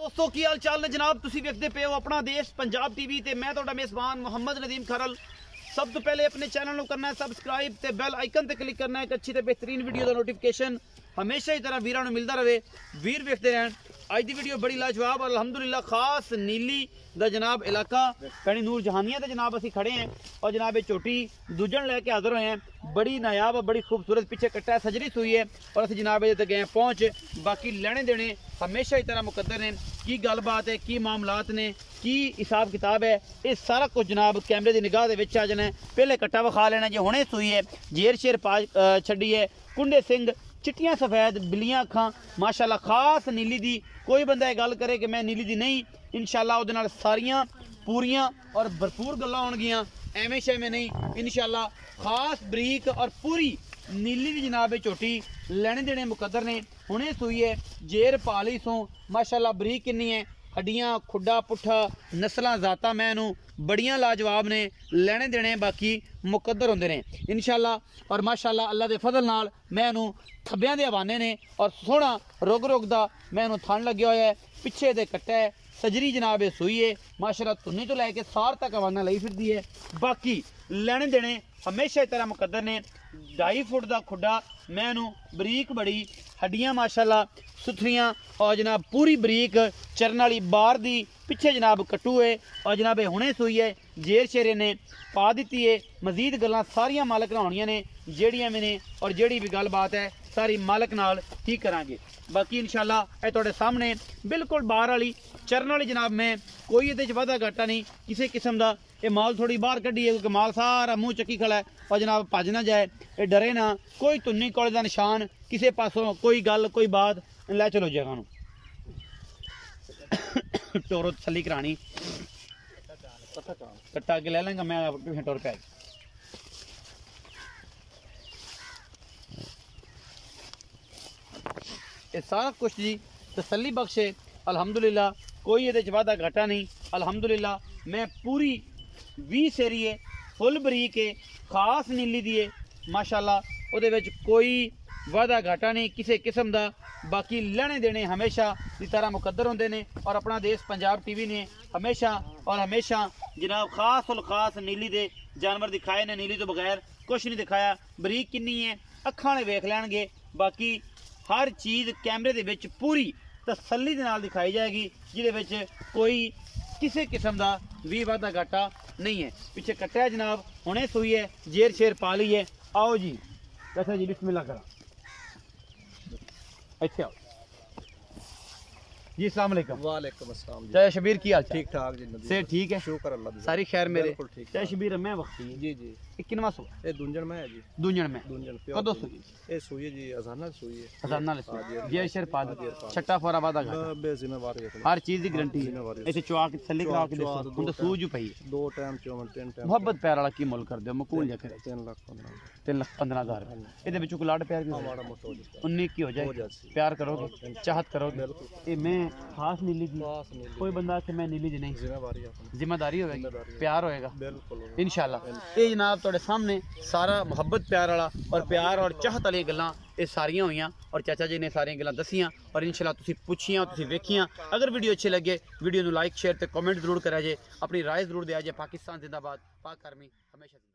दोस्तों की हाल चाल ने जनाब तुसी देखते पे हो अपना देश पंजाब टीवी ते मैं ਤੁਹਾਡਾ मेज़बान मोहम्मद नदीम खरल। सब तो पहले अपने चैनल को करना है सबसक्राइब ते बेल आइकन ते क्लिक करना है एक अच्छी ते बेहतरीन वीडियो का नोटिफिकेशन हमेशा ही तरह वीरां नूं मिलता रहे। वीर वेखते रहन। अज की वीडियो बड़ी लाजवाब और अलहमदुलिल्लाह खास नीली दा जनाब इलाका पैनी नूर जहानिया ते जनाब असी खड़े हैं और जनाब ये चोटी दूजन लैके हाजिर हुए हैं। बड़ी नायाब और बड़ी खूबसूरत पीछे कट्टा है सजरी सुई है और असी जनाब ये गए पहुँच। बाकी लेने देने हमेशा ही तरह मुकद्दर ने की गलबात है की मामलात ने की हिसाब किताब है ये सारा कुछ जनाब कैमरे की निगाह के आ जाना है। पहले कट्टा विखा लेना जो हुणे सुई है जेर शेर पा छड़ी है कुंडे सिंह चिट्टियां सफेद बिल्लियां अखां माशाल्लाह खास नीली दी। कोई बंदा गल करे कि मैं नीली दी नहीं इंशाल्लाह उहदे नाल सारियां पूरियां और भरपूर गल्लां होणगियां एवें शेवें नहीं इंशाल्लाह। खास बरीक और पूरी नीली दी जनाब झोटी लेने देने मुकद्दर ने हुणे सुई है जेर पाली सो माशाल्लाह बरीक किन्नी है हड्डियां खुड्डा पुट्ठा नस्लां जाता मैनू बड़ियां लाजवाब ने लेने देने बाकी मुकद्दर होंदे ने इंशाल्लाह। और माशाल्लाह अल्लाह दे फजल नाल मैनू थब्बियां दे हवाने ने और सोहना रुग रुग दा मैनू थन लग्या होया है पिछे दे कट्टा है सजरी जनाब ये सुई है माशाल्लाह धुन्नी तो लैके सार तक हवाना लई फिरदी है। बाकी लेने देने हमेशा इस तरह मुकद्दर ने 2.5 फुट का खुड्डा मैनू बरीक बड़ी हड्डियां माशाल्लाह सुथरियां और जनाब पूरी बरीक चरन वाली बार दी पिछे जनाब कट्टू है और जनाब हुणे सुई है जेर शेरे ने पा दी है। मजीद गल्लां सारियां मालक नाल होणियां ने जेड़ियां भी ने और जेड़ी भी गल बात है सारी मालक नाल ही करांगे। बाकी इंशाल्लाह ये तुहाडे सामने बिल्कुल बाहर वाली चरन वाली जनाब मैं कोई ये वाधा घाटा नहीं किसी किस्म का ये माल थोड़ी बाहर कढ़ी है क्योंकि माल सारा मुँह चक्की खड़ा है और जनाब भज ना जाए ये डरे ना कोई तुन्नी कोले का निशान किसी पासों कोई गल कोई बात लै चलो जगह टोरो तसली करानी कट्टा के ले लेंगा मैं टोर पे ये सारा कुछ जी तसल्ली बख्श है अल्हम्दुलिल्लाह कोई ये वादा घाटा नहीं अल्हम्दुलिल्लाह। मैं पूरी 20 एरिए फुल बरीक है खास नीली दी है माशाल्लाह उहदे विच कोई वादा घाटा नहीं किसी किस्म का। बाकी लेने देने हमेशा की तरह मुकद्दर होंदे ने और अपना देश पंजाब टीवी ने हमेशा और हमेशा जनाब खास उल खास नीली दे जानवर दिखाए ने नीली तो बगैर कुछ नहीं दिखाया। बरीक किन्नी है अखां ने वेख लैणगे बाकी हर चीज़ कैमरे दे विच पूरी तसल्ली दे नाल दिखाई जाएगी जिहदे विच कोई किसी किस्म का भी वादा घाटा नहीं है। पीछे कट्टा है जनाब हुणे सुई है जेर शेर पा ली है। आओ जी अच्छा जी बिस्मिल्लाह करा इत्थे आओ जी अस्सलाम वालेकुम। वालेकुम अस्सलाम जी। जय शबीर की हाल ठीक ठाक जी से ठीक है शुक्र अल्लाह दी सारी खैर मेरे बिल्कुल ठीक जय शबीर मैं वक्ती जी जी ये किनवा सो ये दूंजन में है जी दूंजन में दूंजन कदों सुई ये सुई है जी अजाना सुई है अजाना ले जेर शेर पा छट्टा फोरा वादा घाटा बे जिम्मेवार है हर चीज की गारंटी है इसे चुआ के तसल्ली करा के दसो हुन तो सूझ पई है 2 टाइम 3 टाइम मोहब्बत प्यार वाला की मुल कर दो मकूल जा करे 3,15,000 ਇਹਦੇ ਵਿੱਚੋਂ ਲਾੜ ਪਿਆਰ ਵੀ हमारा मोटो जी 19 की हो जाए प्यार करोगे चाहत करोगे ये मैं खास नीली दी कोई बंदा कि मैं नीली दी नहीं जिम्मेवारी है जिम्मेदारी होगी प्यार होएगा बिल्कुल इंशाल्लाह। ये जनाब तुहाडे सामने सारा मुहब्बत प्यार वाला और प्यार और चाहत वाली गल्लां ये सारियां हुईयां और चाचा जी ने सारियां गल्लां दसियां और इंशाल्लाह तुसीं पुछियां तुसीं वेखियां। अगर वीडियो अच्छी लगे वीडियो नूं लाइक शेयर ते कमेंट जरूर करा जे अपनी राय जरूर दिया जे। पाकिस्तान जिंदाबाद पाक आर्मी हमेशा